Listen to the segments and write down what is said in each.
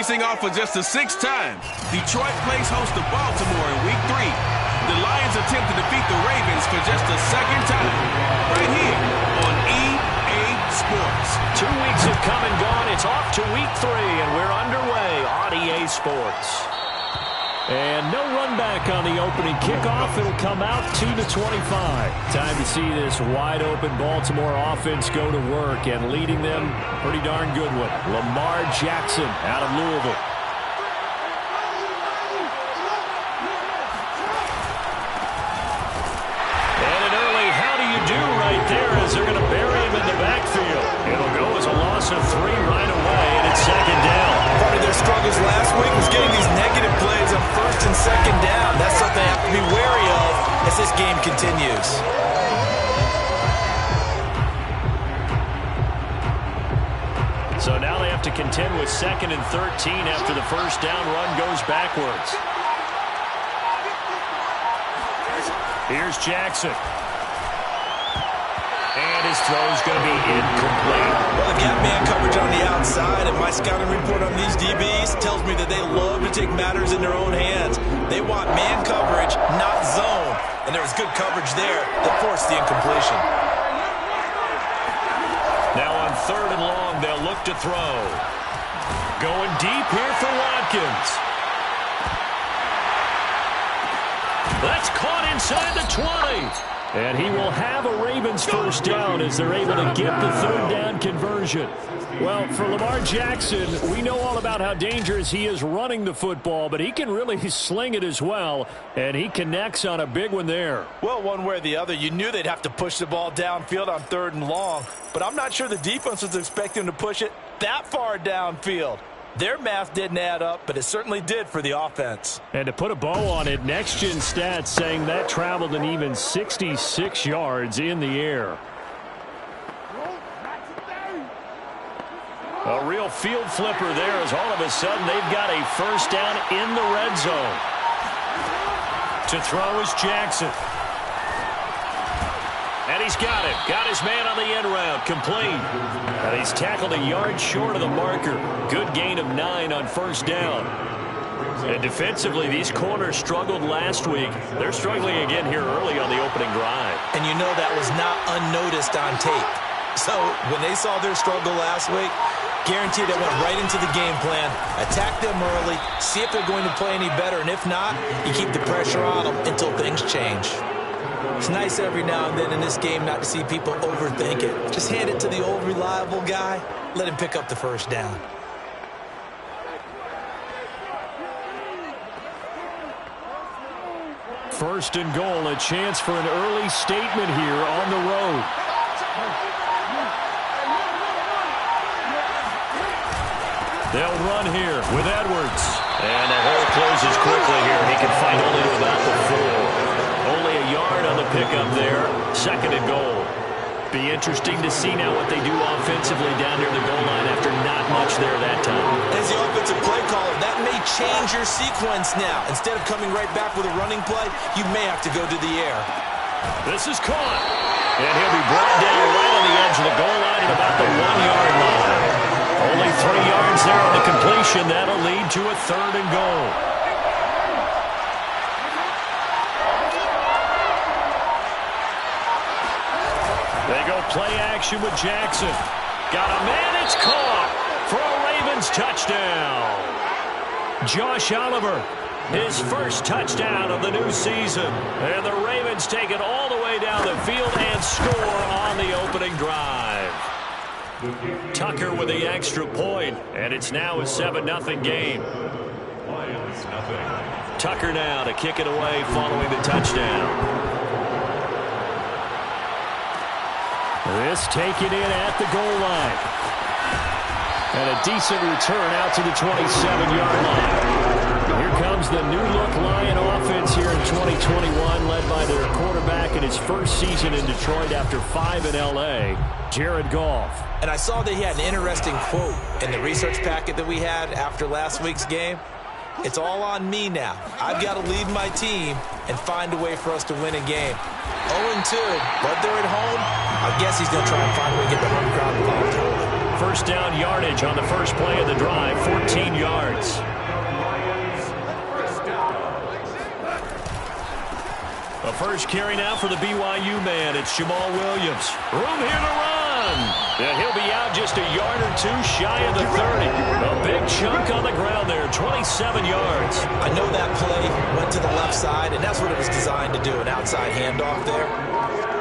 facing off for just the 6th time. Detroit plays host to Baltimore in Week 3. The Lions attempt to defeat the Ravens for just the 2nd time. Right here on EA Sports. 2 weeks have come and gone. It's off to Week 3, and we're underway on EA Sports. And no run back on the opening kickoff. It'll come out to the 25. Time to see this wide-open Baltimore offense go to work, and leading them, pretty darn good one, Lamar Jackson out of Louisville. And an early how do you do right there as they're going to bury him in the backfield. It'll go as a loss of 3 right away, and it's 2nd down. Part of their struggles last week was getting these negative plays on 1st and 2nd down. That's something they have to be wary of as this game continues. So now they have to contend with 2nd and 13 after the 1st down run goes backwards. Here's Jackson. And his throw's going to be incomplete. Well, they've got man coverage on the outside, and my scouting report on these DBs tells me that they love to take matters in their own hands. They want man coverage, not zone. And there was good coverage there that forced the incompletion. Now on 3rd and long, they'll look to throw. Going deep here for Watkins. That's caught inside the 20. And he will have a Ravens 1st down as they're able to get the 3rd down conversion. Well, for Lamar Jackson, we know all about how dangerous he is running the football, but he can really sling it as well, and he connects on a big one there. Well, one way or the other, you knew they'd have to push the ball downfield on 3rd and long, but I'm not sure the defense was expecting to push it that far downfield. Their math didn't add up, but it certainly did for the offense. And to put a bow on it, Next Gen Stats saying that traveled an even 66 yards in the air. A real field flipper there as all of a sudden they've got a 1st down in the red zone. To throw is Jackson. And he's got it. Got his man on the end route. Complete. And he's tackled a yard short of the marker. Good gain of 9 on 1st down. And defensively, these corners struggled last week. They're struggling again here early on the opening drive. And you know that was not unnoticed on tape. So when they saw their struggle last week, guaranteed they went right into the game plan. Attack them early, see if they're going to play any better. And if not, you keep the pressure on them until things change. It's nice every now and then in this game not to see people overthink it. Just hand it to the old reliable guy. Let him pick up the 1st down. First and goal, a chance for an early statement here on the road. They'll run here with Edwards. And the hole closes quickly here. He can find only to about the 4. Only a yard on the pickup there. 2nd and goal. Be interesting to see now what they do offensively down near the goal line after not much there that time. As the offensive play caller, that may change your sequence now. Instead of coming right back with a running play, you may have to go to the air. This is caught. And he'll be brought down right on the edge of the goal line at about the 1-yard line. Only 3 yards there on the completion. That'll lead to a 3rd and goal. They go play action with Jackson. Got a man, it's caught for a Ravens touchdown. Josh Oliver, his 1st touchdown of the new season. And the Ravens take it all the way down the field and score on the opening drive. Tucker with the extra point, and it's now a 7-0 game. Tucker now to kick it away following the touchdown. This taken in at the goal line. And a decent return out to the 27-yard line. Here comes the new-look Lion offense here in 2021, led by their quarterback in his 1st season in Detroit after 5 in L.A., Jared Goff. And I saw that he had an interesting quote in the research packet that we had after last week's game. It's all on me now. I've got to lead my team and find a way for us to win a game. 0-2, but they're at home. I guess he's going to try and find a way to get the home crowd involved early. first down yardage on the first play of the drive, 14 yards. The first carry now for the BYU man. It's Jamal Williams. Room here to run. And he'll be out just a yard or two shy of the 30. A big chunk on the ground there, 27 yards. I know that play went to the left side, and that's what it was designed to do, an outside handoff there.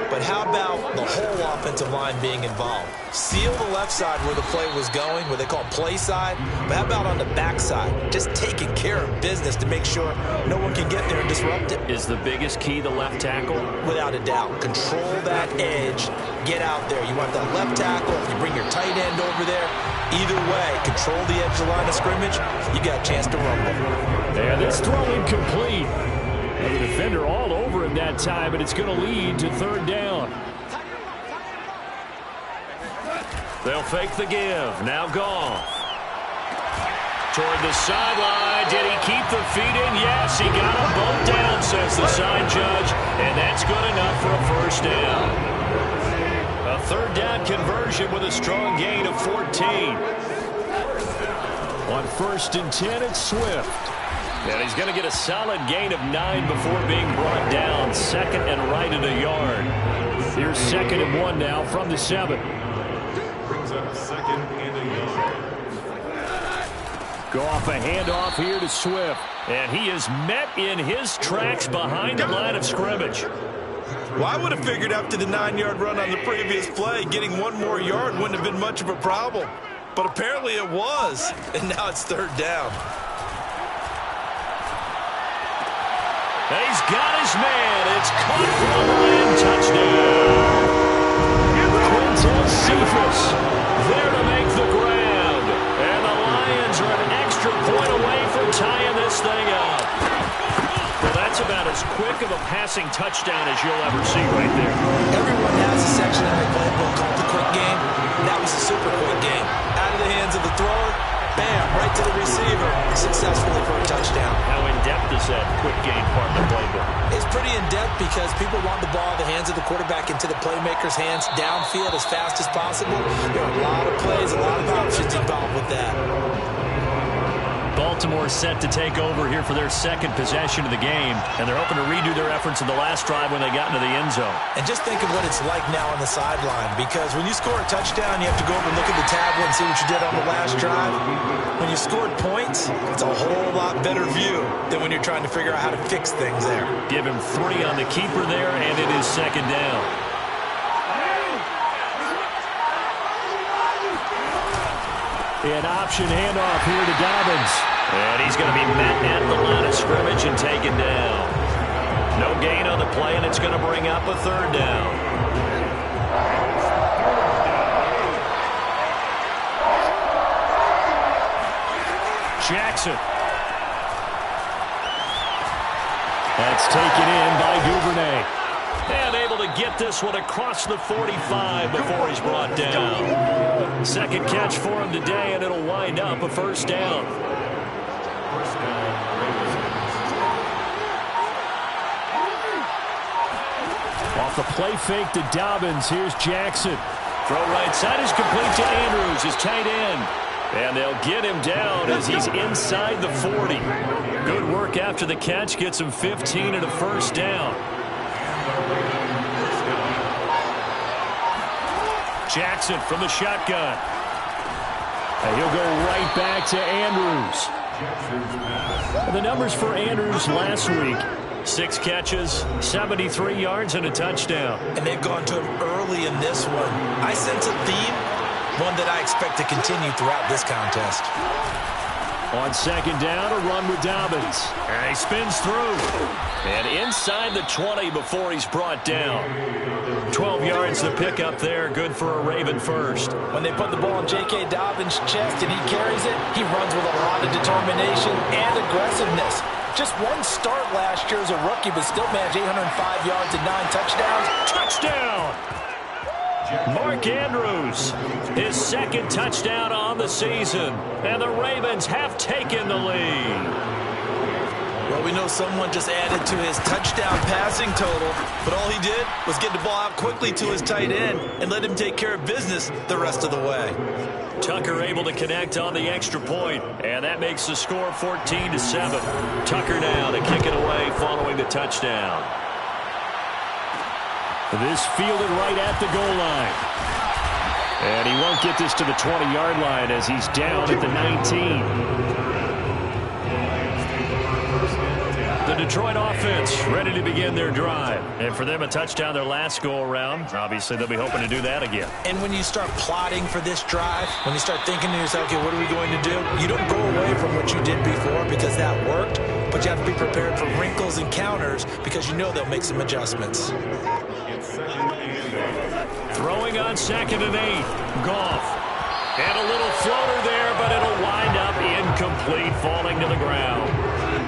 But how about the whole offensive line being involved? Seal the left side where the play was going, what they call play side. But how about on the back side? Just taking care of business to make sure no one can get there and disrupt it. Is the biggest key the left tackle? Without a doubt. Control that edge. Get out there. You want that left tackle. If you bring your tight end over there, either way, control the edge of the line of scrimmage, you got a chance to rumble. And this throw incomplete. And the defender all over him that time, but it's going to lead to third down. They'll fake the give. Now Goff. Toward the sideline. Did he keep the feet in? Yes, he got them both down, says the side judge. And that's good enough for a first down. A third down conversion with a strong gain of 14. On 1st and 10, it's Swift. And he's going to get a solid gain of 9 before being brought down. 2nd and right at a yard. Here's 2nd and 1 now from the 7. Brings up 2nd and a yard. Go off a handoff here to Swift. And he is met in his tracks behind the line of scrimmage. Well, I would have figured after the 9-yard run on the previous play, getting 1 more yard wouldn't have been much of a problem. But apparently it was. And now it's third down. He's got his man. It's caught for the line. Touchdown. Quintez Cephus there to make the grab. And the Lions are an extra point away from tying this thing up. Well, that's about as quick of a passing touchdown as you'll ever see right there. Everyone has a section of their playbook called the quick game. That was a super quick game. Out of the hands of the thrower. Bam, right to the receiver, successfully for a touchdown. How in-depth is that quick game part of the playbook? It's pretty in-depth because people want the ball in the hands of the quarterback into the playmaker's hands downfield as fast as possible. There are a lot of plays, a lot of options involved with that. Baltimore set to take over here for their 2nd possession of the game, and they're hoping to redo their efforts in the last drive when they got into the end zone. And just think of what it's like now on the sideline, because when you score a touchdown, you have to go over and look at the tablet and see what you did on the last drive. When you scored points, it's a whole lot better view than when you're trying to figure out how to fix things there. Give him 3 on the keeper there, and it is 2nd down. An option handoff here to Dobbins. And he's going to be met at the line of scrimmage and taken down. No gain on the play, and it's going to bring up a third down. Jackson. That's taken in by Duvernay. And able to get this one across the 45 before he's brought down. 2nd catch for him today, and it'll wind up a first down. Off the play fake to Dobbins, here's Jackson. Throw right side is complete to Andrews, his tight end. And they'll get him down as he's inside the 40. Good work after the catch, gets him 15 and a first down. Jackson from the shotgun. And he'll go right back to Andrews. And the numbers for Andrews last week: 6 catches, 73 yards, and a touchdown. And they've gone to him early in this one. I sense a theme, one that I expect to continue throughout this contest. On 2nd down, a run with Dobbins. And he spins through. And inside the 20 before he's brought down. 12 yards to pick up there. Good for a Raven first. When they put the ball in J.K. Dobbins' chest and he carries it, he runs with a lot of determination and aggressiveness. Just one start last year as a rookie, but still managed 805 yards and 9 touchdowns. Touchdown! Mark Andrews, his 2nd touchdown on the season. And the Ravens have taken the lead. Well, Well, we know someone just added to his touchdown passing total, but all he did was get the ball out quickly to his tight end and let him take care of business the rest of the way. Tucker able to connect on the extra point, and that makes the score 14-7. Tucker now to kick it away following the touchdown. This fielded right at the goal line. And he won't get this to the 20-yard line as he's down at the 19. The Detroit offense ready to begin their drive. And for them, a touchdown their last go-around. Obviously, they'll be hoping to do that again. And when you start plotting for this drive, when you start thinking to yourself, okay, what are we going to do? You don't go away from what you did before because that worked, but you have to be prepared for wrinkles and counters because you know they'll make some adjustments. Throwing on 2nd and 8. Goff. And a little floater there, but it'll wind up incomplete, falling to the ground.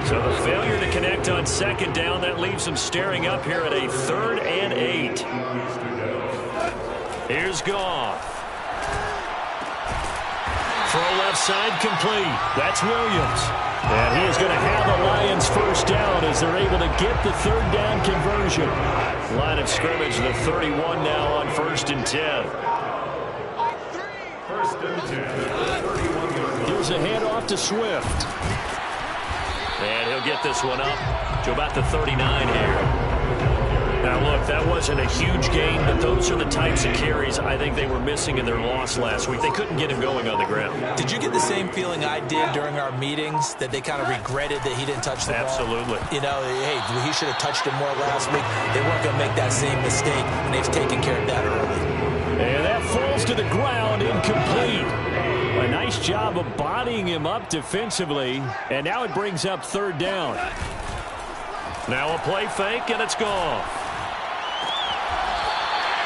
So the failure to connect on 2nd down, that leaves them staring up here at a 3rd and 8. Here's Goff. Throw left side complete. That's Williams. And he is going to have the Lions first down as they're able to get the 3rd down conversion. Line of scrimmage, the 31 now on 1st and 10. Here's a handoff to Swift. And he'll get this one up to about the 39 here. Now, look, that wasn't a huge gain, but those are the types of carries I think they were missing in their loss last week. They couldn't get him going on the ground. Did you get the same feeling I did during our meetings, that they kind of regretted that he didn't touch the ball? Absolutely. You know, hey, he should have touched it more last week. They weren't going to make that same mistake, and they've taken care of that early. And that falls to the ground, incomplete. A nice job of bodying him up defensively, and now it brings up 3rd down. Now a play fake, and it's gone.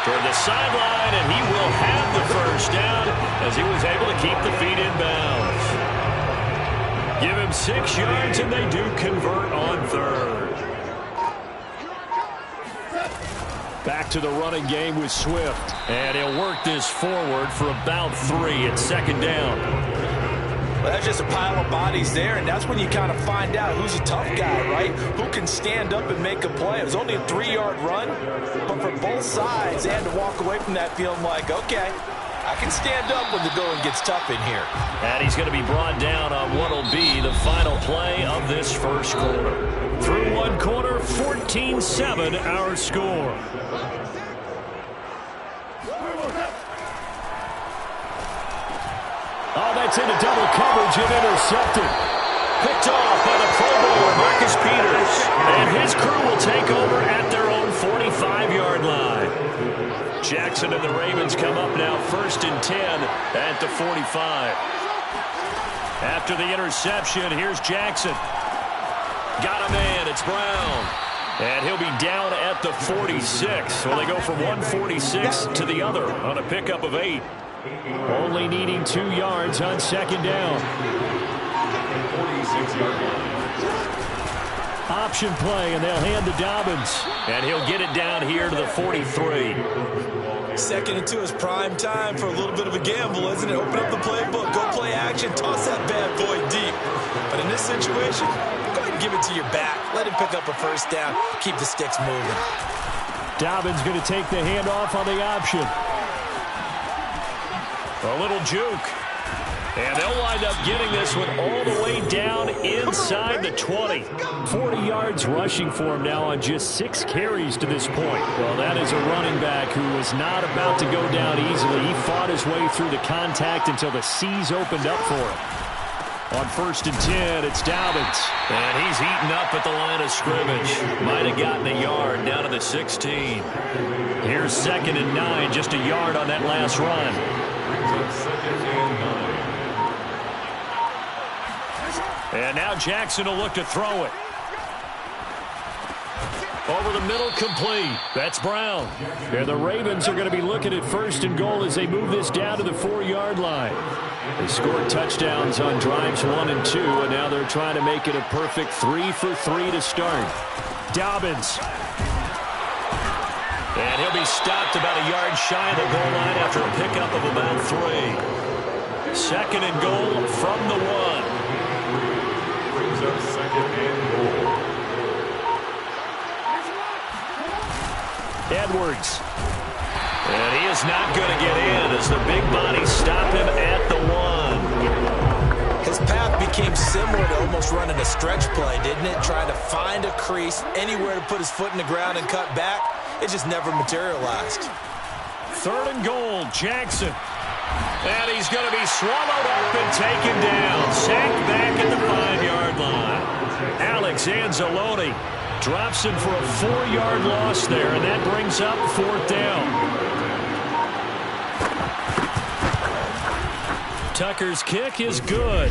Toward the sideline, and he will have the first down as he was able to keep the feet in bounds. Give him 6 yards, and they do convert on 3rd. Back to the running game with Swift. And he'll work this forward for about 3 at 2nd down. Well, that's just a pile of bodies there, and that's when you kind of find out who's a tough guy, right? Who can stand up and make a play. It was only a 3-yard run, but for both sides, they had to walk away from that feeling like, okay, I can stand up when the going gets tough in here. And he's going to be brought down on what will be the final play of this first quarter. Through one quarter, 14-7 our score. Oh, that's into double coverage and intercepted. Picked off by the Pro Bowler, Marcus Peters. And his crew will take over at their own 45-yard line. Jackson and the Ravens come up now 1st and 10 at the 45. After the interception, here's Jackson. Got a man, it's Brown. And he'll be down at the 46. Well, they go from 146 to the other on a pickup of 8. Only needing 2 yards on 2nd down. Option play, and they'll hand to Dobbins. And he'll get it down here to the 43. 2nd and 2 is prime time for a little bit of a gamble, isn't it? Open up the playbook, go play action, toss that bad boy deep. But in this situation, go ahead and give it to your back. Let him pick up a first down. Keep the sticks moving. Dobbins going to take the handoff on the option. A little juke. And they'll wind up getting this one all the way down inside the 20. 40 yards rushing for him now on just 6 carries to this point. Well, that is a running back who was not about to go down easily. He fought his way through the contact until the C's opened up for him. On 1st and 10, it's Dobbins. And he's eaten up at the line of scrimmage. Might have gotten a yard down to the 16. Here's 2nd and 9, just a yard on that last run. And now Jackson will look to throw it. Over the middle, complete. That's Brown. And the Ravens are going to be looking at 1st and goal as they move this down to the 4-yard line. They scored touchdowns on drives 1 and 2, and now they're trying to make it a perfect 3 for 3 to start. Dobbins. And he'll be stopped about a yard shy of the goal line after a pickup of about 3. 2nd and goal from the 1. Edwards. And he is not going to get in as the big bodies stop him at the 1. His path became similar to almost running a stretch play, didn't it? Trying to find a crease, anywhere to put his foot in the ground and cut back. It just never materialized. 3rd and goal, Jackson. And he's going to be swallowed up and taken down. Sacked back at the 5-yard line. Alex Anzalone drops him for a 4-yard loss there, and that brings up 4th down. Tucker's kick is good,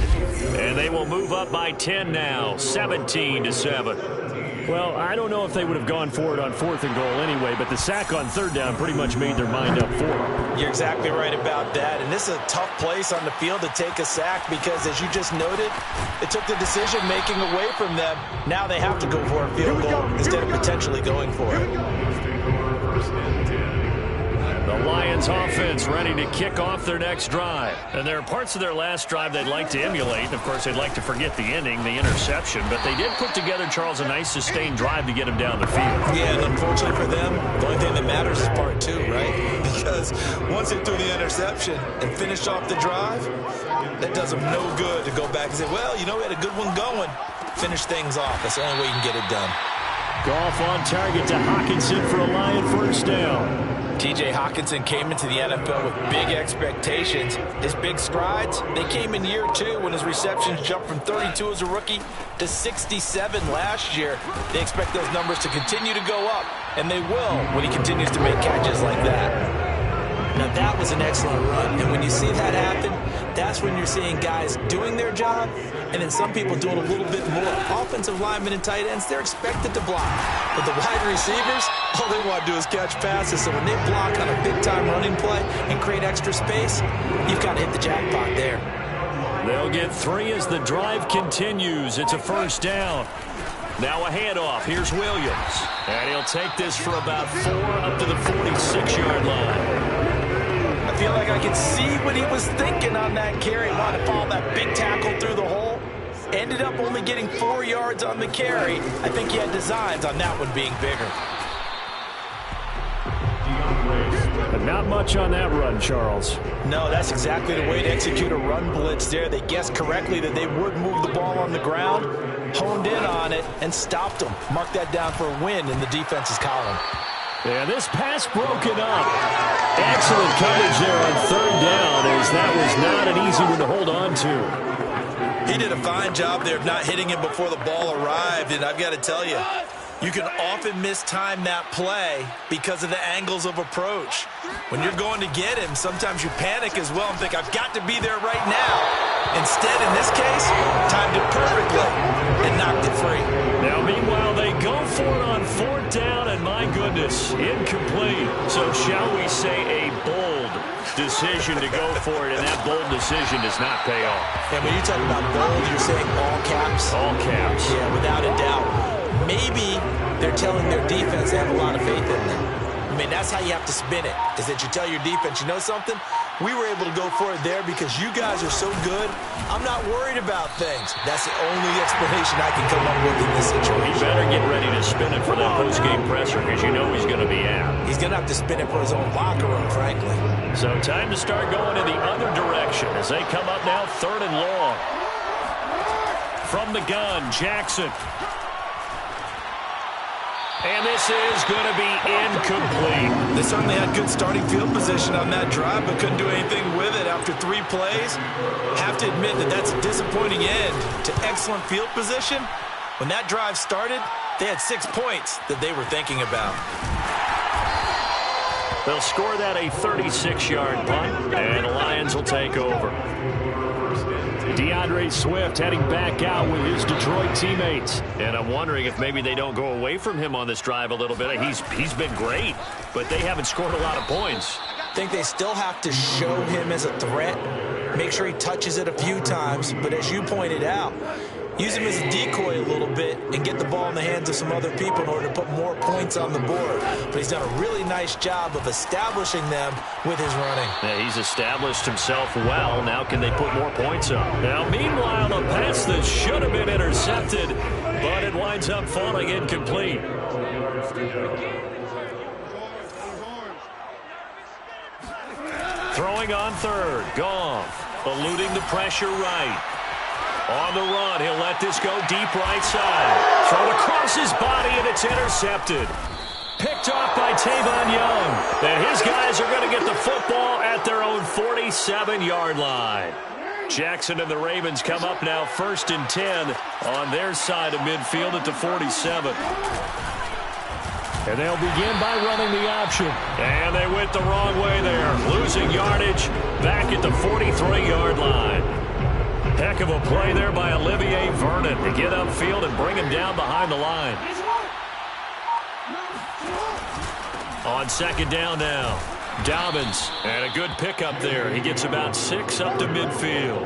and they will move up by 10 now, 17-7. Well, I don't know if they would have gone for it on 4th and goal anyway, but the sack on 3rd down pretty much made their mind up for it. You're exactly right about that, and this is a tough place on the field to take a sack because, as you just noted, it took the decision-making away from them. Now they have to go for a field goal instead of potentially going for it. The Lions offense ready to kick off their next drive. And there are parts of their last drive they'd like to emulate. Of course, they'd like to forget the ending, the interception. But they did put together, Charles, a nice sustained drive to get him down the field. Yeah, and unfortunately for them, the only thing that matters is part 2, right? Because once they threw the interception and finished off the drive, that does them no good to go back and say, well, you know, we had a good one going. Finish things off. That's the only way you can get it done. Goff on target to Hockenson for a Lion 1st down. T.J. Hockenson came into the NFL with big expectations. His big strides, they came in year 2 when his receptions jumped from 32 as a rookie to 67 last year. They expect those numbers to continue to go up, and they will when he continues to make catches like that. Now, that was an excellent run, and when you see that happen, that's when you're seeing guys doing their job, and then some people doing a little bit more. Offensive linemen and tight ends, they're expected to block. But the wide receivers, all they want to do is catch passes. So when they block on a big-time running play and create extra space, you've got to hit the jackpot there. They'll get 3 as the drive continues. It's a 1st down. Now a handoff. Here's Williams. And he'll take this for about 4 up to the 46-yard line. I feel like I can see what he was thinking on that carry. Wanted to follow that big tackle through the hole. Ended up only getting 4 yards on the carry. I think he had designs on that one being bigger. But not much on that run, Charles. No, that's exactly the way to execute a run blitz there. They guessed correctly that they would move the ball on the ground, honed in on it, and stopped them. Mark that down for a win in the defense's column. And this pass broken up. Excellent coverage there on 3rd down, as that was not an easy one to hold on to. He did a fine job there of not hitting him before the ball arrived, and I've got to tell you, you can often mistime that play because of the angles of approach. When you're going to get him, sometimes you panic as well and think, I've got to be there right now. Instead, in this case, timed it perfectly and knocked it free. Now, meanwhile, they go for it on 4th down, and my goodness, incomplete. So shall we say a bold decision to go for it, and that bold decision does not pay off. And when you're talking about bold, you're saying all caps? All caps. Yeah, without a doubt. Maybe they're telling their defense they have a lot of faith in them. I mean, that's how you have to spin it, is that you tell your defense, you know something? We were able to go for it there because you guys are so good. I'm not worried about things. That's the only explanation I can come up with in this situation. He better get ready to spin it for that post-game presser because you know he's going to be out. He's going to have to spin it for his own locker room, frankly. So time to start going in the other direction as they come up now 3rd and long. From the gun, Jackson. And this is going to be incomplete. They certainly had good starting field position on that drive, but couldn't do anything with it after 3 plays. Have to admit that that's a disappointing end to excellent field position. When that drive started, they had 6 points that they were thinking about. They'll score that a 36-yard punt, and the Lions will take over. DeAndre Swift heading back out with his Detroit teammates. And I'm wondering if maybe they don't go away from him on this drive a little bit. He's been great, but they haven't scored a lot of points. I think they still have to show him as a threat, make sure he touches it a few times. But as you pointed out, use him as a decoy a little bit and get the ball in the hands of some other people in order to put more points on the board. But he's done a really nice job of establishing them with his running. Yeah, he's established himself well. Now can they put more points up? Now, meanwhile, a pass that should have been intercepted, but it winds up falling incomplete. Throwing on third, Goff, eluding the pressure right. On the run, he'll let this go deep right side. Thrown across his body, and it's intercepted. Picked off by Tavon Young. And his guys are going to get the football at their own 47-yard line. Jackson and the Ravens come up now 1st and 10 on their side of midfield at the 47. And they'll begin by running the option. And they went the wrong way there. Losing yardage back at the 43-yard line. Heck of a play there by Olivier Vernon to get upfield and bring him down behind the line. On 2nd down now, Dobbins. And a good pickup there. He gets about 6 up to midfield.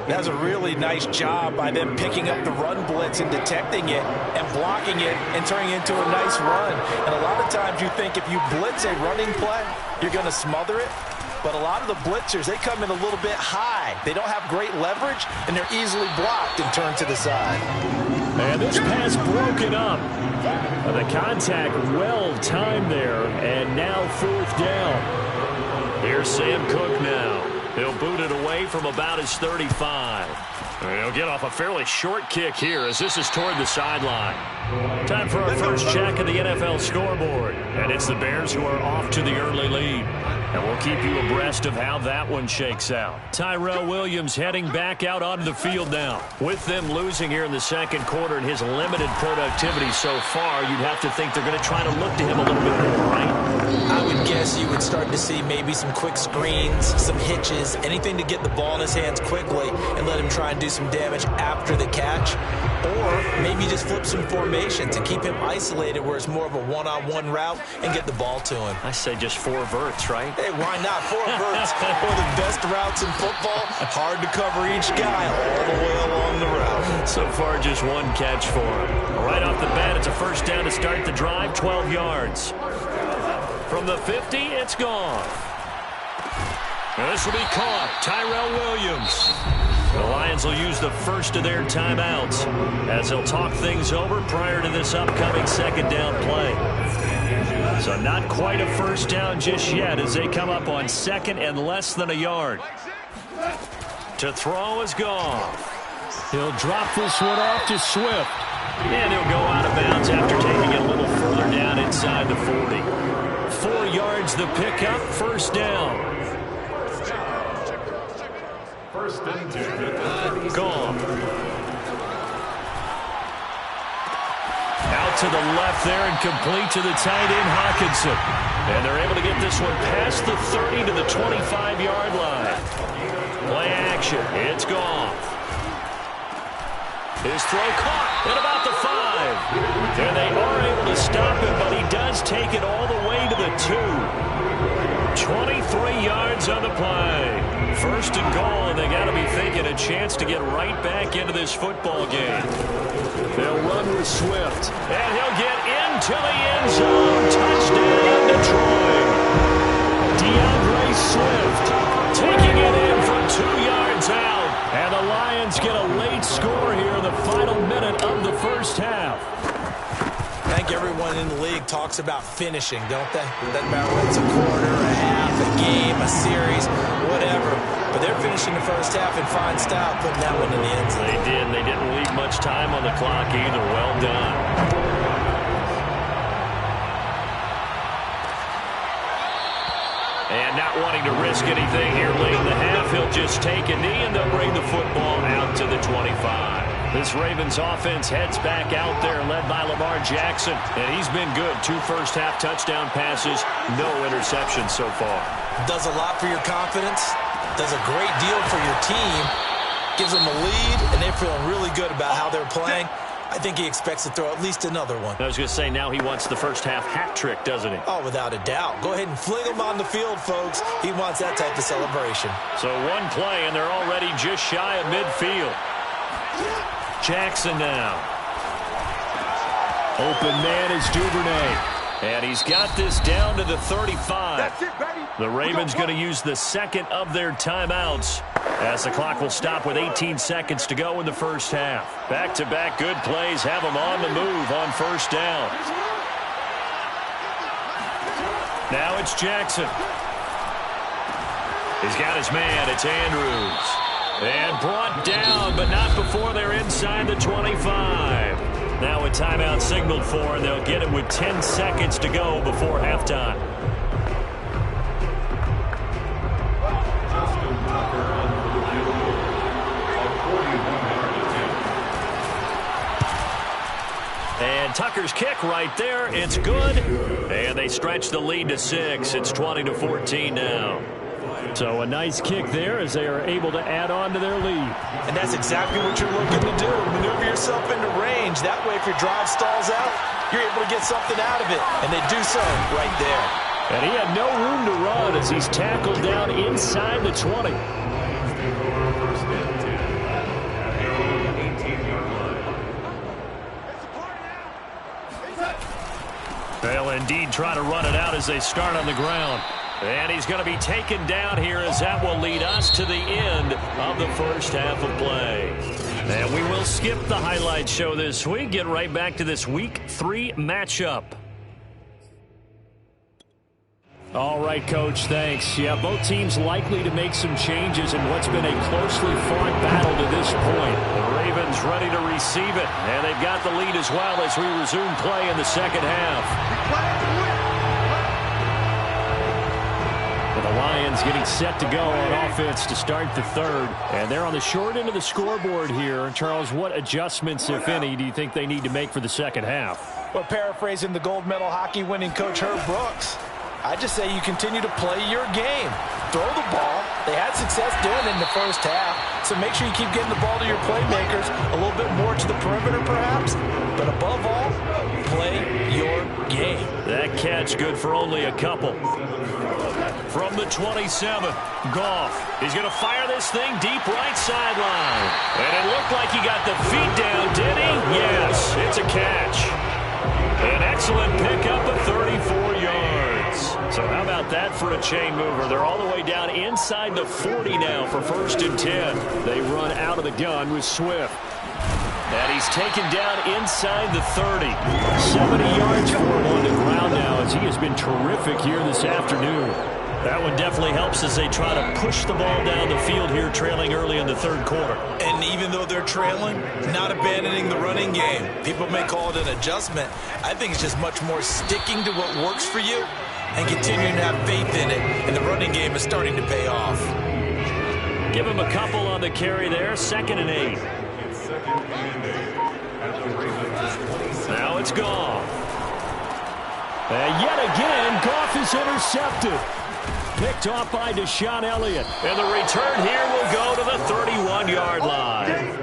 That's a really nice job by them picking up the run blitz and detecting it and blocking it and turning it into a nice run. And a lot of times you think if you blitz a running play, you're going to smother it. But a lot of the blitzers, they come in a little bit high. They don't have great leverage, and they're easily blocked and turned to the side. And this pass broken up. The contact well timed there, and now 4th down. Here's Sam Cook now. He'll boot it away from about his 35. He'll get off a fairly short kick here as this is toward the sideline. Time for our first check of the NFL scoreboard. And it's the Bears who are off to the early lead. And we'll keep you abreast of how that one shakes out. Tyrell Williams heading back out onto the field now. With them losing here in the 2nd quarter and his limited productivity so far, you'd have to think they're going to try to look to him a little bit more, right? I would guess you would start to see maybe some quick screens, some hitches, anything to get the ball in his hands quickly and let him try and do some damage after the catch. Or maybe just flip some formations and keep him isolated where it's more of a one-on-one route and get the ball to him. I say just 4 verts, right? Hey, why not? 4 verts, one of the best routes in football. Hard to cover each guy all the way along the route. So far, just 1 catch for him. Right off the bat, it's a 1st down to start the drive, 12 yards. From the 50, it's gone. And this will be caught. Tyrell Williams. The Lions will use the first of their timeouts as they'll talk things over prior to this upcoming 2nd down play. So not quite a 1st down just yet as they come up on 2nd and less than a yard. To throw is Goff. He'll drop this one off to Swift. And he'll go out of bounds after taking it a little further down inside the 40. 4 yards the pickup, 1st down. Goff. Out to the left there and complete to the tight end, Hockenson. And they're able to get this one past the 30 to the 25-yard line. Play action. It's Goff. His throw caught at about the 5. And they are able to stop him, but he does take it all the way to the 2. 23 yards on the play. 1st and goal, and they got to be thinking a chance to get right back into this football game. They'll run with Swift, and he'll get into the end zone. Touchdown, Detroit. DeAndre Swift taking it in from 2 yards out. And the Lions get a late score here in the final minute of the 1st half. I think everyone in the league talks about finishing, don't they? Doesn't matter whether it's a quarter, a half, a game, a series, whatever. But they're finishing the 1st half in fine style, putting that one in the end zone. They did. They didn't leave much time on the clock either. Well done. And not wanting to risk anything here late in the half, he'll just take a knee and they'll bring the football out to the 25. This Ravens offense heads back out there, led by Lamar Jackson. And he's been good. 2 first-half touchdown passes, no interceptions so far. Does a lot for your confidence. Does a great deal for your team. Gives them a lead, and they're feeling really good about how they're playing. I think he expects to throw at least another one. I was going to say, now he wants the first-half hat trick, doesn't he? Oh, without a doubt. Go ahead and fling him on the field, folks. He wants that type of celebration. So 1 play, and they're already just shy of midfield. Jackson now. Open man is Duvernay. And he's got this down to the 35. That's it, baby. The Ravens going to use the second of their timeouts as the clock will stop with 18 seconds to go in the first half. Back-to-back good plays have them on the move on first down. Now it's Jackson. He's got his man. It's Andrews. And brought down, but not before they're inside the 25. Now a timeout signaled for, and they'll get it with 10 seconds to go before halftime. And Tucker's kick right there. It's good. And they stretch the lead to 6. It's 20-14 now. So a nice kick there as they are able to add on to their lead. And that's exactly what you're looking to do. Maneuver yourself into range. That way, if your drive stalls out, you're able to get something out of it. And they do so right there. And he had no room to run as he's tackled down inside the 20. They'll indeed try to run it out as they start on the ground. And he's going to be taken down here as that will lead us to the end of the first half of play. And we will skip the highlight show this week. Get right back to this Week 3 matchup. All right, Coach, thanks. Yeah, both teams likely to make some changes in what's been a closely fought battle to this point. The Ravens ready to receive it, and they've got the lead as well as we resume play in the second half. The Lions getting set to go on offense to start the third. And they're on the short end of the scoreboard here. Charles, what adjustments, if any, do you think they need to make for the second half? Well, paraphrasing the gold medal hockey winning coach Herb Brooks, I just say you continue to play your game. Throw the ball. They had success doing it in the first half. So make sure you keep getting the ball to your playmakers, a little bit more to the perimeter perhaps. But above all, play your game. That catch good for only a couple. From the 27, Goff. He's going to fire this thing deep right sideline. And it looked like he got the feet down, did he? Yes, it's a catch. An excellent pickup of 34 yards. So how about that for a chain mover? They're all the way down inside the 40 now for 1st and 10. They run out of the gun with Swift. And he's taken down inside the 30. 70 yards for him on the ground now as he has been terrific here this afternoon. That one definitely helps as they try to push the ball down the field here, trailing early in the third quarter. And even though they're trailing, not abandoning the running game. People may call it an adjustment. I think it's just much more sticking to what works for you and continuing to have faith in it. And the running game is starting to pay off. Give him a couple on the carry there, 2nd and 8. Now it's Goff. And yet again, Goff is intercepted. Picked off by Deshaun Elliott. And the return here will go to the 31-yard line.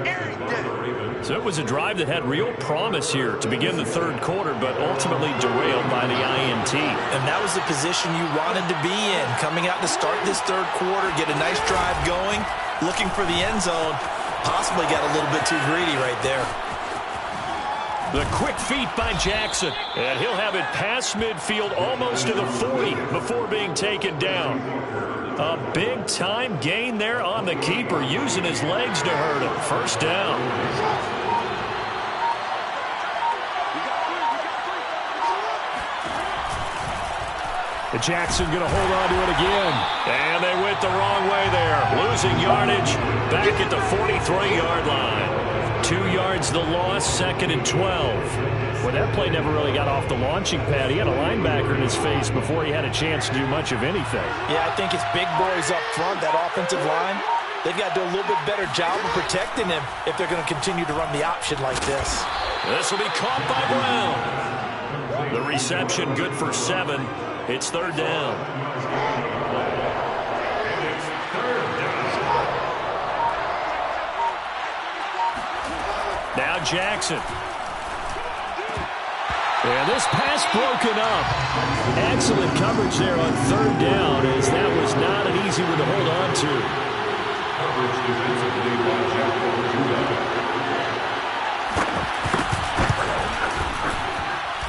So it was a drive that had real promise here to begin the third quarter, but ultimately derailed by the INT. And that was the position you wanted to be in. Coming out to start this third quarter, get a nice drive going, looking for the end zone. Possibly got a little bit too greedy right there. The quick feet by Jackson. And he'll have it past midfield almost to the 40 before being taken down. A big-time gain there on the keeper, using his legs to hurt him. First down. Jackson going to hold on to it again. And they went the wrong way there. Losing yardage back at the 43-yard line. 2 yards the loss, 2nd and 12. Well, that play never really got off the launching pad. He had a linebacker in his face before he had a chance to do much of anything. Yeah, I think it's big boys up front, that offensive line. They've got to do a little bit better job of protecting him if they're going to continue to run the option like this. This will be caught by Brown. The reception good for 7. It's 3rd down. Now Jackson. And this pass broken up. Excellent coverage there on 3rd down, as that was not an easy one to hold on to.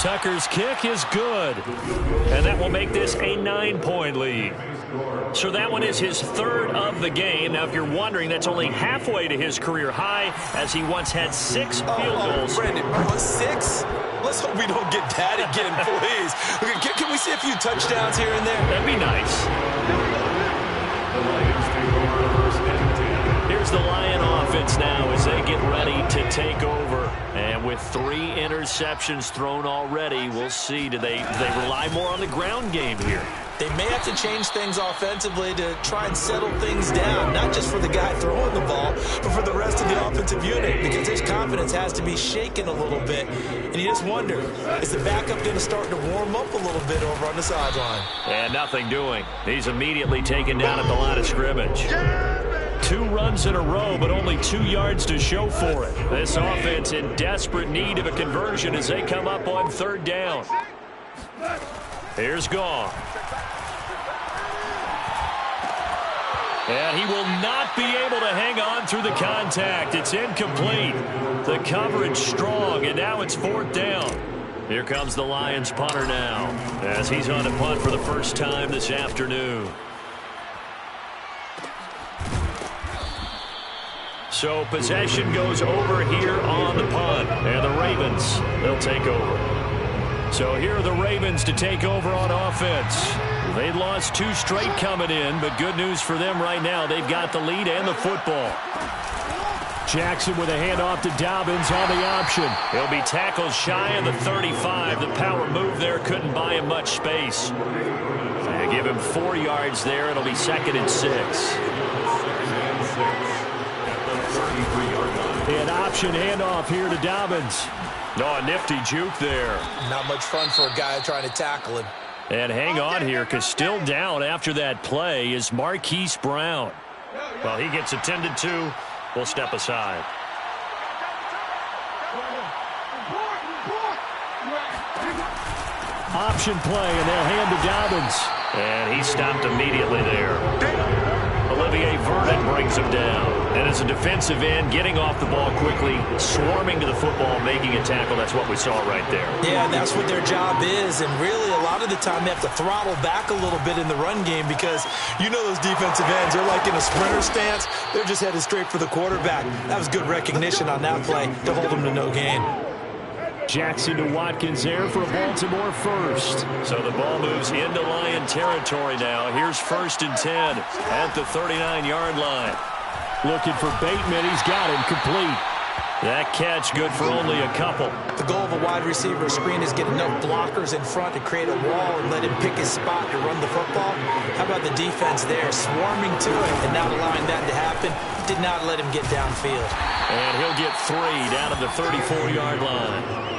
Tucker's kick is good. And that will make this a 9-point lead. So that one is his third of the game. Now, if you're wondering, that's only halfway to his career high, as he once had 6 field goals. Brandon, 6? Let's hope we don't get that again, please. Can we see a few touchdowns here and there? That'd be nice. Here's the Lion offense now as they get ready to take over. And with 3 interceptions thrown already, we'll see. Do they rely more on the ground game here? They may have to change things offensively to try and settle things down, not just for the guy throwing the ball, but for the rest of the offensive unit, because his confidence has to be shaken a little bit. And you just wonder, is the backup going to start to warm up a little bit over on the sideline? And nothing doing. He's immediately taken down at the line of scrimmage. 2 runs in a row, but only 2 yards to show for it. This offense in desperate need of a conversion as they come up on 3rd down. Here's Gong. And he will not be able to hang on through the contact. It's incomplete. The coverage strong, and now it's 4th down. Here comes the Lions punter now, as he's on to punt for the first time this afternoon. So possession goes over here on the punt, and the Ravens, they'll take over. So here are the Ravens to take over on offense. They'd lost 2 straight coming in, but good news for them right now. They've got the lead and the football. Jackson with a handoff to Dobbins on the option. He'll be tackled shy of the 35. The power move there couldn't buy him much space. They give him 4 yards there. It'll be 2nd and 6. An option handoff here to Dobbins. No, a nifty juke there. Not much fun for a guy trying to tackle him. And hang on here, because still down after that play is Marquise Brown. Well, he gets attended to. We'll step aside. Option play, and they'll hand to Dobbins. And he stopped immediately there. Olivier Vernon brings him down. And as a defensive end, getting off the ball quickly, swarming to the football, making a tackle. That's what we saw right there. Yeah, and that's what their job is. And really, a lot of the time, they have to throttle back a little bit in the run game because you know those defensive ends, they're like in a sprinter stance. They're just headed straight for the quarterback. That was good recognition on that play to hold them to no gain. Jackson to Watkins there for a Baltimore first. So the ball moves into Lion territory now. Here's 1st and 10 at the 39-yard line. Looking for Bateman. He's got him complete. That catch good for only a couple. The goal of a wide receiver screen is get enough blockers in front to create a wall and let him pick his spot to run the football. How about the defense there, swarming to it and not allowing that to happen? Did not let him get downfield. And he'll get 3 down at the 34-yard line.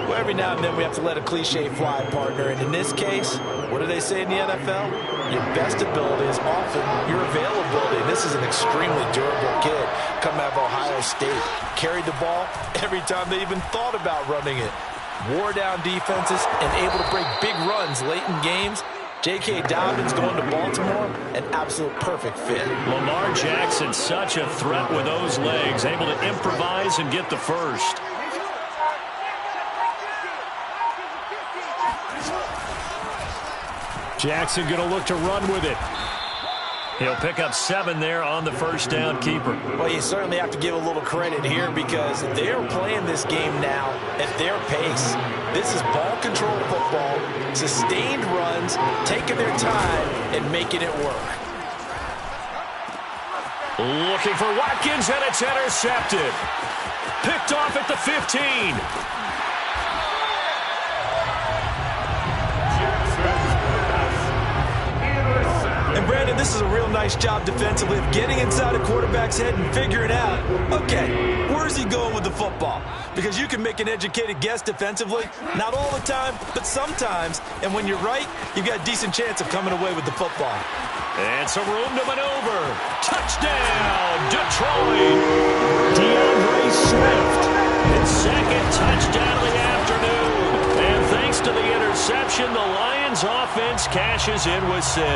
Well, every now and then we have to let a cliche fly, partner. And in this case, what do they say in the NFL? Your best ability is often your availability. And this is an extremely durable kid coming out of Ohio State. Carried the ball every time they even thought about running it. Wore down defenses and able to break big runs late in games. J.K. Dobbins going to Baltimore, an absolute perfect fit. Lamar Jackson, such a threat with those legs, able to improvise and get the first. Jackson going to look to run with it. He'll pick up 7 there on the first down keeper. Well, you certainly have to give a little credit here because they're playing this game now at their pace. This is ball control football, sustained runs, taking their time and making it work. Looking for Watkins, and it's intercepted. Picked off at the 15. And Brandon, this is a real nice job defensively of getting inside a quarterback's head and figuring out, okay, where's he going with the football? Because you can make an educated guess defensively, not all the time, but sometimes. And when you're right, you've got a decent chance of coming away with the football. And some room to maneuver. Touchdown, Detroit. DeAndre Swift. His 2nd touchdown of the afternoon. And thanks to the interception, the Lions offense cashes in with 6.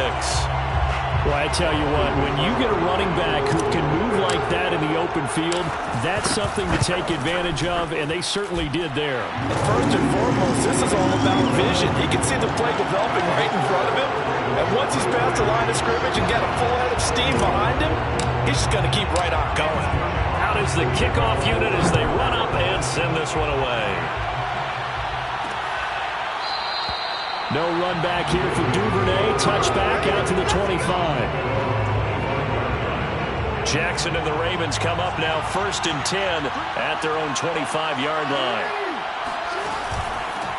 Well, I tell you what, when you get a running back who can move like that in the open field, that's something to take advantage of, and they certainly did there. First and foremost, this is all about vision. He can see the play developing right in front of him, and once he's past the line of scrimmage and got a full head of steam behind him, he's just going to keep right on going. Out is the kickoff unit as they run up and send this one away. No run back here for Duvernay. Touchback out to the 25. Jackson and the Ravens come up now 1st and 10 at their own 25-yard line.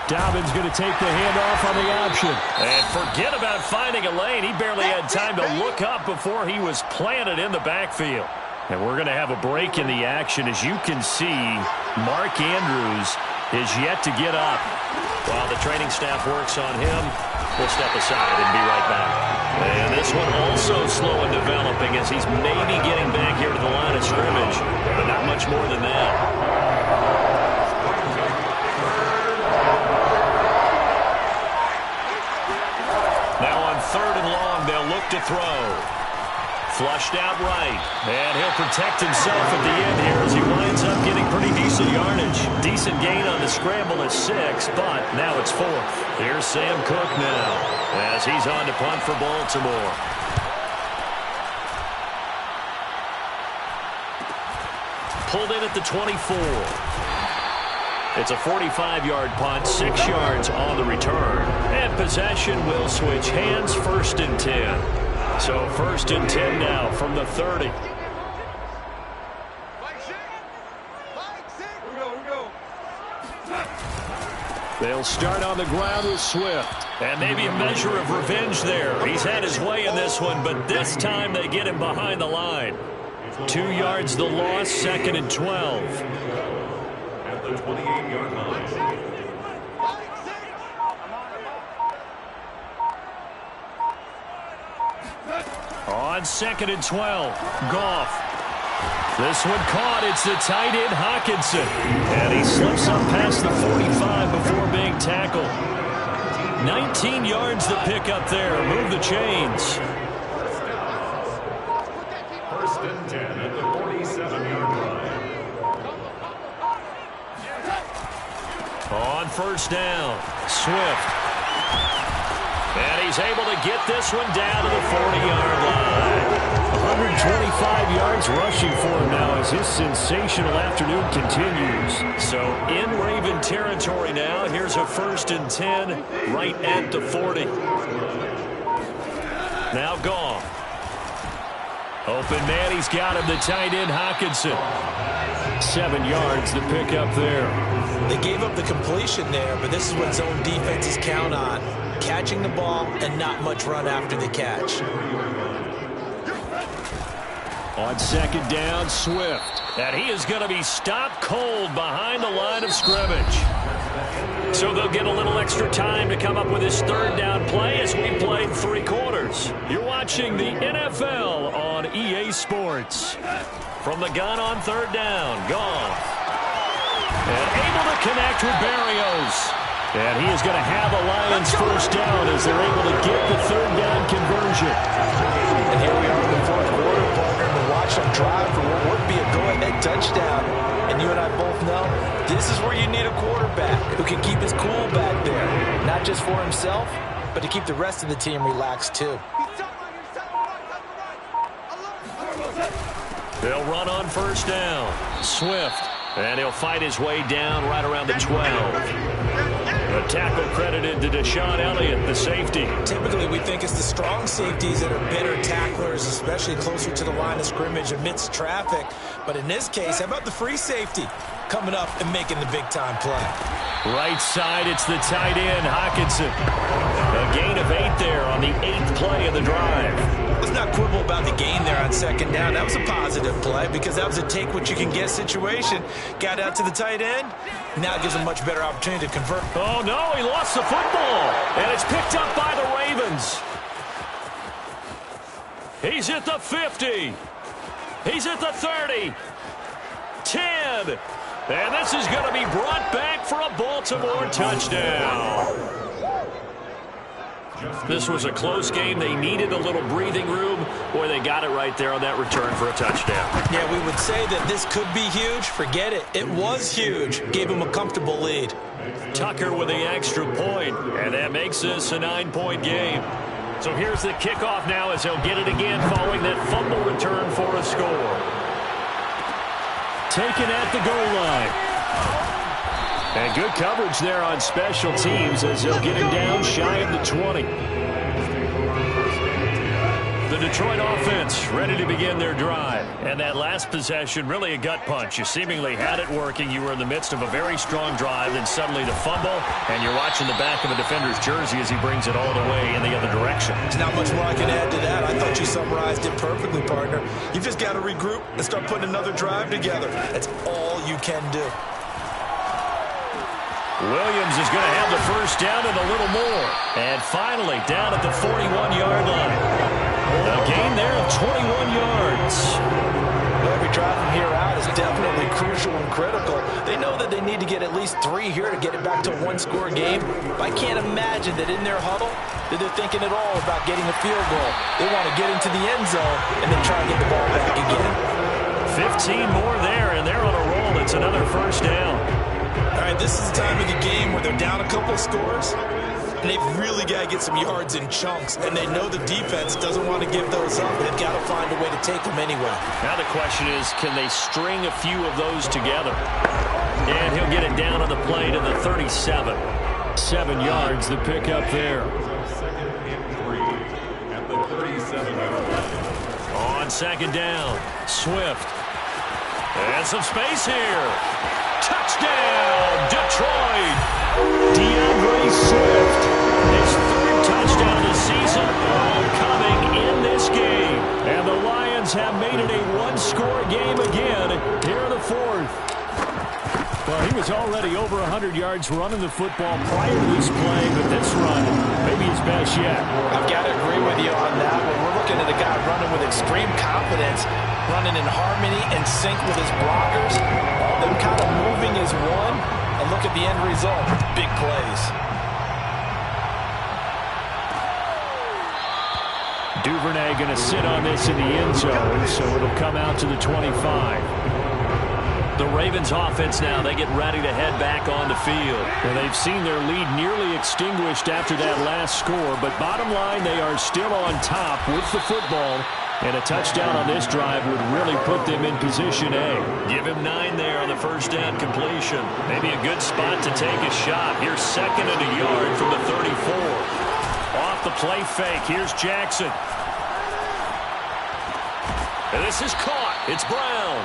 Dobbins going to take the handoff on the option. And forget about finding a lane. He barely had time to look up before he was planted in the backfield. And we're going to have a break in the action. As you can see, Mark Andrews is yet to get up. While the training staff works on him, we'll step aside and be right back. And this one also slow in developing as he's maybe getting back here to the line of scrimmage, but not much more than that. Now on 3rd and long, they'll look to throw. Flushed out right, and he'll protect himself at the end here as he winds up getting pretty decent yardage. Decent gain on the scramble at 6, but now it's 4th. Here's Sam Cook now as he's on to punt for Baltimore. Pulled in at the 24. It's a 45-yard punt, 6 yards on the return. And possession will switch hands, 1st and 10. So 1st and 10 now from the 30. They'll start on the ground with Swift. And maybe a measure of revenge there. He's had his way in this one, but this time they get him behind the line. 2 yards the loss, 2nd and 12. At the 28-yard line. On 2nd and 12, Goff. This one caught. It's the tight end, Hockenson. And he slips up past the 45 before being tackled. 19 yards to pick up there. Move the chains. 1st and 10 at the 47-yard line. On 1st down, Swift. And he's able to get this one down to the 40-yard line. 125 yards rushing for him now as his sensational afternoon continues. So in Raven territory now. Here's a 1st and 10 right at the 40. Now Goff. Open man, he's got him, the tight end, Hockenson. 7 yards to pick up there. They gave up the completion there, but this is what zone defenses count on. Catching the ball and not much run after the catch. On 2nd down, Swift. And he is going to be stopped cold behind the line of scrimmage. So they'll get a little extra time to come up with his 3rd down play as we played 3 quarters. You're watching the NFL on EA Sports. From the gun on 3rd down, Goff. And able to connect with Berrios. And he is going to have a Lions 1st down as they're able to get the 3rd down conversion. And here we are in the 4th quarter, partner, to watch them drive for what would be a go-ahead touchdown. And you and I both know this is where you need a quarterback who can keep his cool back there. Not just for himself, but to keep the rest of the team relaxed too. They'll run on 1st down. Swift. And he'll fight his way down right around the 12. A tackle credited to Deshaun Elliott, the safety. Typically, we think it's the strong safeties that are better tacklers, especially closer to the line of scrimmage amidst traffic. But in this case, how about the free safety coming up and making the big-time play? Right side, it's the tight end, Hockenson. A gain of 8 there on the 8th play of the drive. Let's not quibble about the gain there on 2nd down. That was a positive play because that was a take-what-you-can-get situation. Got out to the tight end. Now it gives him a much better opportunity to convert. Oh, no, he lost the football. And it's picked up by the Ravens. He's at the 50. He's at the 30. 10. And this is going to be brought back for a Baltimore touchdown. This was a close game. They needed a little breathing room. Boy, they got it right there on that return for a touchdown. Yeah, we would say that this could be huge. Forget it. It was huge. Gave him a comfortable lead. Tucker with the extra point, and that makes this a 9-point game. So here's the kickoff now as he'll get it again following that fumble return for a score. Taken at the goal line. And good coverage there on special teams as they'll get him down shy of the 20. The Detroit offense ready to begin their drive. And that last possession, really a gut punch. You seemingly had it working. You were in the midst of a very strong drive, then suddenly the fumble, and you're watching the back of a defender's jersey as he brings it all the way in the other direction. There's not much more I can add to that. I thought you summarized it perfectly, partner. You've just got to regroup and start putting another drive together. That's all you can do. Williams is going to have the first down and a little more. And finally, down at the 41-yard line. A gain there of 21 yards. Every drive from here out is definitely crucial and critical. They know that they need to get at least 3 here to get it back to a one-score game. But I can't imagine that in their huddle that they're thinking at all about getting a field goal. They want to get into the end zone and then try to get the ball back again. 15 more there, and they're on a roll. It's another first down. All right, this is the time of the game where they're down a couple of scores, and they've really got to get some yards in chunks, and they know the defense doesn't want to give those up. They've got to find a way to take them anyway. Now the question is, can they string a few of those together? And he'll get it down on the play to the 37. 7 yards, the pickup there. On second down, Swift. And some space here. Touchdown, Detroit! DeAndre Swift. His 3rd touchdown of the season, all coming in this game. And the Lions have made it a one-score game again here in the 4th. Well, he was already over 100 yards running the football prior to this play, but this run, maybe his best yet. I've got to agree with you on that one. We're looking at a guy running with extreme confidence, running in harmony and sync with his blockers. All them kind of moving as one, and look at the end result. Big plays. Duvernay going to sit on this in the end zone, so it'll come out to the 25. The Ravens offense now, they get ready to head back on the field. And they've seen their lead nearly extinguished after that last score, but bottom line, they are still on top with the football. And a touchdown on this drive would really put them in position A. Give him 9 there on the first down completion. Maybe a good spot to take a shot. Here's 2nd and a yard from the 34. Off the play fake, here's Jackson. And this is caught. It's Brown.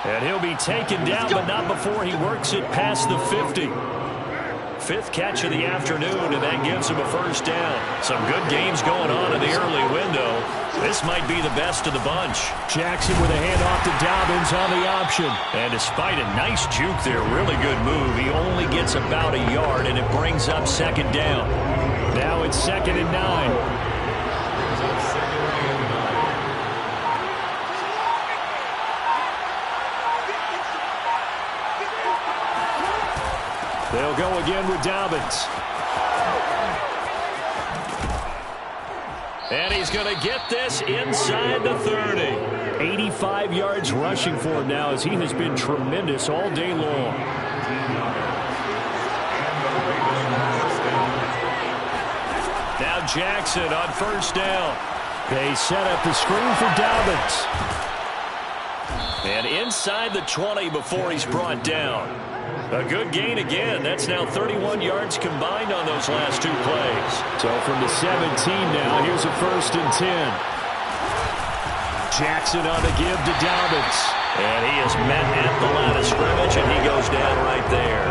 And he'll be taken down, but not before he works it past the 50. 5th catch of the afternoon, and that gives him a first down. Some good games going on in the early window. This might be the best of the bunch. Jackson with a handoff to Dobbins on the option. And despite a nice juke there, really good move, he only gets about a yard, and it brings up 2nd down. Now it's 2nd and 9. They'll go again with Dobbins. And he's going to get this inside the 30. 85 yards rushing for him now as he has been tremendous all day long. Now Jackson on first down. They set up the screen for Dobbins. And inside the 20 before he's brought down. A good gain again. That's now 31 yards combined on those last 2 plays. So from the 17 now, here's a 1st and 10. Jackson on the give to Dobbins. And he is met at the line of scrimmage, and he goes down right there.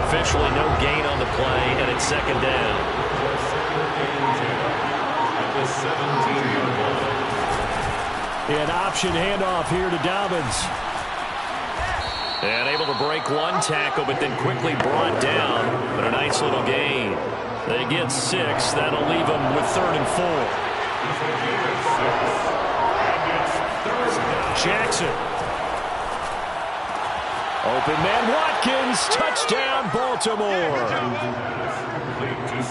Officially no gain on the play, and it's 2nd down. An option handoff here to Dobbins. And able to break one tackle, but then quickly brought down. But a nice little gain. They get 6. That'll leave them with 3rd and 4. Jackson. Open man Watkins. Touchdown, Baltimore.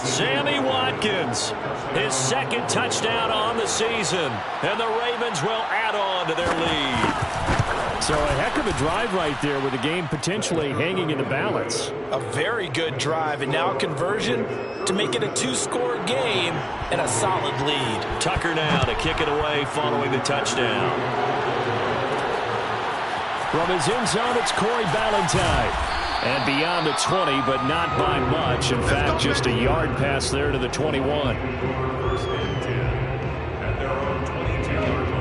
Sammy Watkins, his second touchdown on the season, and the Ravens will add on to their lead. So a heck of a drive right there with the game potentially hanging in the balance. A very good drive, and now a conversion to make it a two-score game and a solid lead. Tucker now to kick it away following the touchdown. From his end zone, it's Corey Ballantyne. And beyond the 20, but not by much. In fact, just a yard pass there to the 21.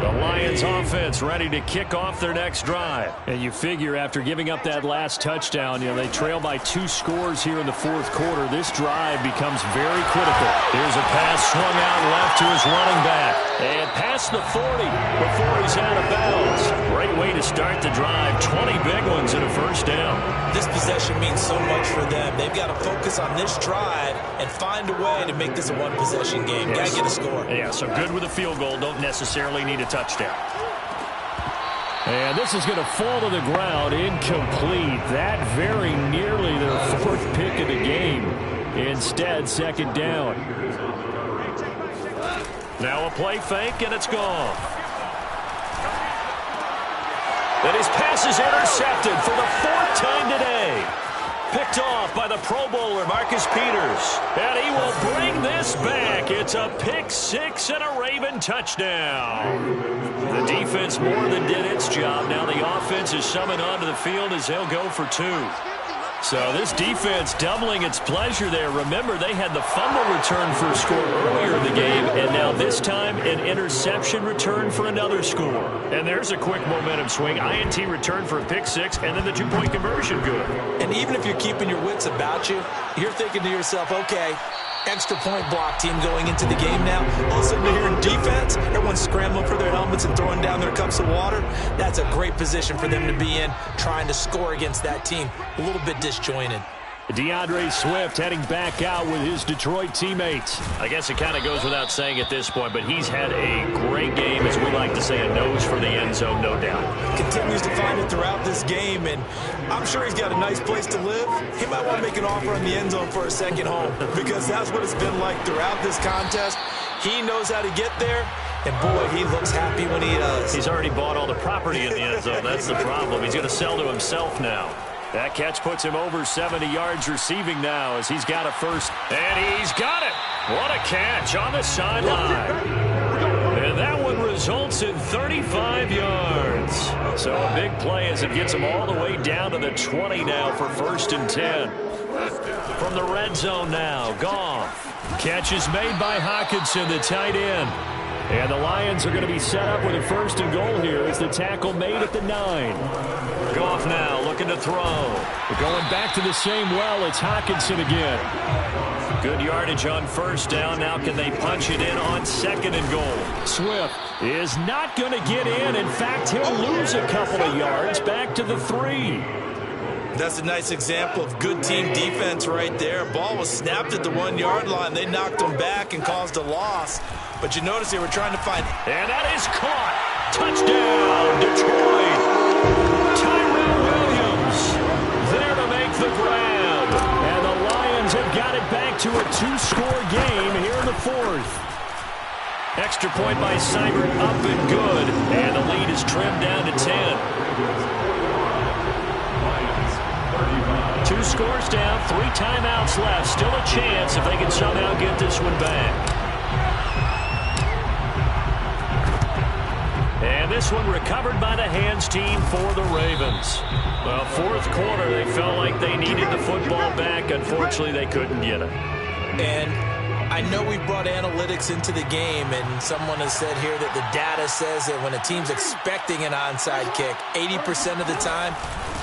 The Lions offense ready to kick off their next drive. And you figure after giving up that last touchdown, they trail by 2 scores here in the fourth quarter. This drive becomes very critical. Here's a pass swung out left to his running back. And past the 40 before he's out of bounds. Great way to start the drive. 20 big ones and a first down. This possession means so much for them. They've got to focus on this drive and find a way to make this a one-possession game. Got to get a score. Yeah, so good with a field goal. Don't necessarily need a touchdown. And this is going to fall to the ground. Incomplete. That very nearly their 4th pick of the game. Instead, second down. Now a play fake, and it's gone. And his pass is intercepted for the 4th time today. Picked off by the Pro Bowler, Marcus Peters. And he will bring this back. It's a pick 6 and a Raven touchdown. The defense more than did its job. Now the offense is summoned onto the field as they'll go for 2. So this defense doubling its pleasure there. Remember, they had the fumble return for a score earlier in the game, and now this time an interception return for another score. And there's a quick momentum swing. INT return for a pick 6, and then the 2-point conversion good. And even if you're keeping your wits about you, you're thinking to yourself, okay, extra point block team going into the game now. All of a sudden you're in defense. Everyone's scrambling for their helmets and throwing down their cups of water. That's a great position for them to be in, trying to score against that team. A little bit disjointed. DeAndre Swift heading back out with his Detroit teammates. I guess it kind of goes without saying at this point, but he's had a great game, as we like to say, a nose for the end zone, no doubt. Continues to find it throughout this game, and I'm sure he's got a nice place to live. He might want to make an offer on the end zone for a second home, because that's what it's been like throughout this contest. He knows how to get there, and boy, he looks happy when he does. He's already bought all the property in the end zone. That's the problem. He's going to sell to himself now. That catch puts him over 70 yards receiving now as he's got a first. And he's got it. What a catch on the sideline. And that one results in 35 yards. So a big play as it gets him all the way down to the 20 now for 1st and 10. From the red zone now, Goff. Catch is made by Hockenson, the tight end. And the Lions are going to be set up with a 1st and goal here as the tackle made at the 9. Goff now looking to throw. We're going back to the same well. It's Hockenson again. Good yardage on 1st down. Now can they punch it in on 2nd and goal? Swift is not going to get in. In fact, he'll lose a couple of yards back to the 3. That's a nice example of good team defense right there. Ball was snapped at the 1-yard line. They knocked him back and caused a loss. But you notice they were trying to find... And that is caught. Touchdown, Detroit. Tyrell Williams there to make the grab. And the Lions have got it back to a 2-score game here in the 4th. Extra point by Seibert up and good. And the lead is trimmed down to 10. 2 scores down, 3 timeouts left. Still a chance if they can somehow get this one back. And this one recovered by the hands team for the Ravens. Well, 4th quarter, they felt like they needed the football back. Unfortunately, they couldn't get it. And I know we brought analytics into the game, and someone has said here that the data says that when a team's expecting an onside kick, 80% of the time,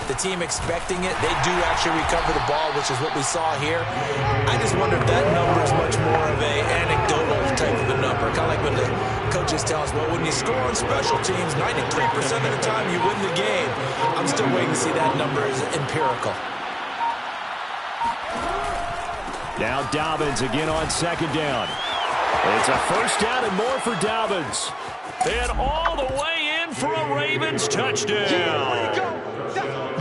the team expecting it, they do actually recover the ball, which is what we saw here. I just wonder if that number is much more of a anecdotal type of a number. Kind of like when the coaches tell us, well, when you score on special teams, 93% of the time you win the game. I'm still waiting to see that number is empirical. Now Dobbins again on 2nd down. It's a 1st down and more for Dobbins. And all the way in for a Ravens touchdown.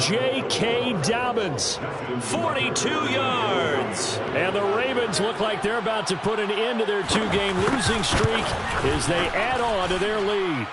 J.K. Dobbins, 42 yards. And the Ravens look like they're about to put an end to their two-game losing streak as they add on to their lead.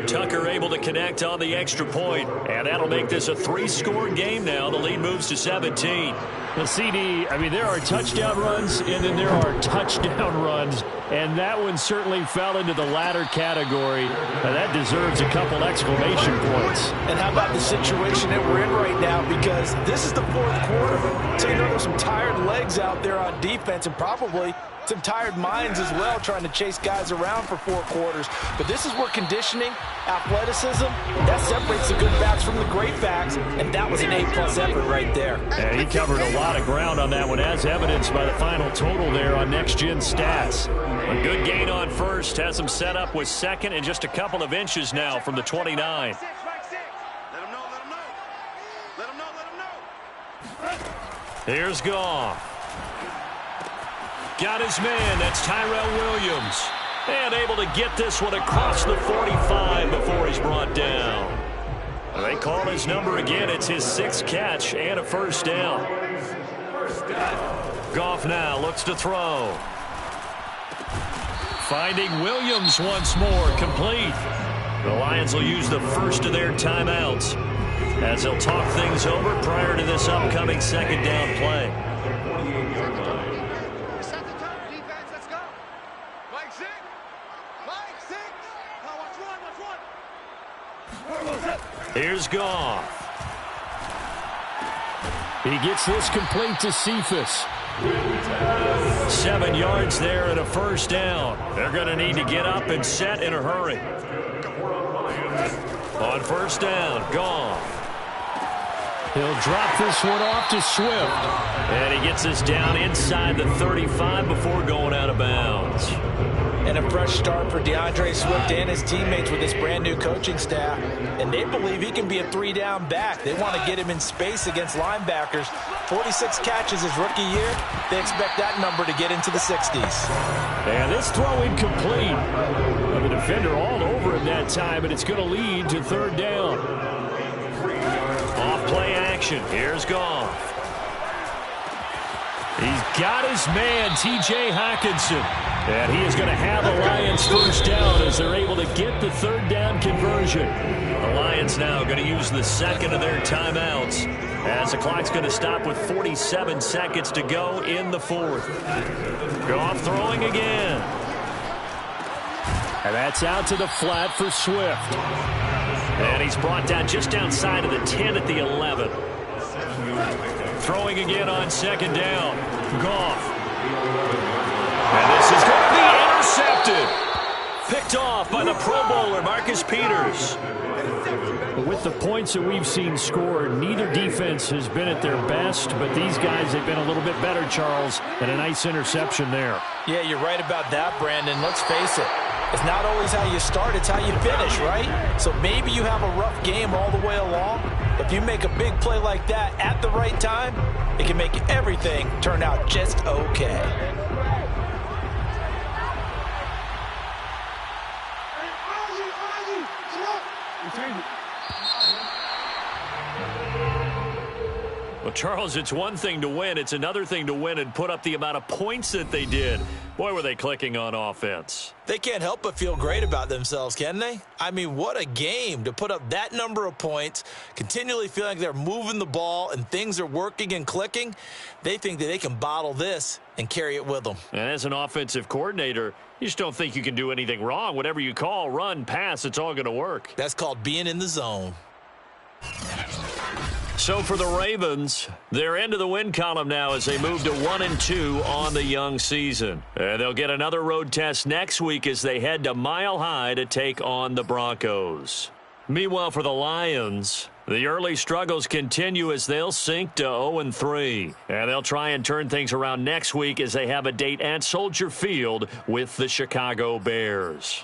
Tucker able to connect on the extra point, and that'll make this a 3-score game now. The lead moves to 17. The CD, I mean, there are touchdown runs, and then there are touchdown runs, and that one certainly fell into the latter category. Now, that deserves a couple exclamation points. And how about the situation that we're in right now, because this is the fourth quarter, so you know there's some tired legs out there on defense and probably some tired minds as well trying to chase guys around for 4 quarters. But this is where conditioning, athleticism, that separates the good backs from the great backs, and that was an A-plus effort right there. And he covered a lot of ground on that one, as evidenced by the final total there on Next Gen Stats. A good gain on first has him set up with second and just a couple of inches now from the 29. Here's Goff. Got his man. That's Tyrell Williams. And able to get this one across the 45 before he's brought down. They call his number again. It's his 6th catch and a first down. Goff now looks to throw. Finding Williams once more, complete. The Lions will use the first of their timeouts as they'll talk things over prior to this upcoming second down play. Here's Goff. He gets this complete to Cephas. 7 yards there and a first down. They're going to need to get up and set in a hurry. On first down, Goff. He'll drop this one off to Swift. And he gets this down inside the 35 before going out of bounds. And a fresh start for DeAndre Swift and his teammates with this brand-new coaching staff. And they believe he can be a 3-down back. They want to get him in space against linebackers. 46 catches his rookie year. They expect that number to get into the 60s. And this throw incomplete. Well, the defender all over him that time, and it's going to lead to third down. Off play action. Here's Goff. He's got his man, T.J. Hockenson. And he is going to have the Lions first down as they're able to get the third down conversion. The Lions now going to use the second of their timeouts as the clock's going to stop with 47 seconds to go in the fourth. Goff throwing again. And that's out to the flat for Swift. And he's brought down just outside of the 10 at the 11. Throwing again on second down. Goff. And this is going to be intercepted. Picked off by the Pro Bowler, Marcus Peters. With the points that we've seen scored, neither defense has been at their best, but these guys have been a little bit better, Charles, and a nice interception there. Yeah, you're right about that, Brandon. Let's face it. It's not always how you start, it's how you finish, right? So maybe you have a rough game all the way along. If you make a big play like that at the right time, it can make everything turn out just okay. Well, Charles, it's one thing to win. It's another thing to win and put up the amount of points that they did. Boy, were they clicking on offense. They can't help but feel great about themselves, can they? I mean, what a game to put up that number of points, continually feeling like they're moving the ball and things are working and clicking. They think that they can bottle this and carry it with them. And as an offensive coordinator, you just don't think you can do anything wrong. Whatever you call, run, pass, it's all going to work. That's called being in the zone. So for the Ravens, they're into the win column now as they move to 1-2 on the young season. And they'll get another road test next week as they head to Mile High to take on the Broncos. Meanwhile, for the Lions, the early struggles continue as they'll sink to 0-3. And they'll try and turn things around next week as they have a date at Soldier Field with the Chicago Bears.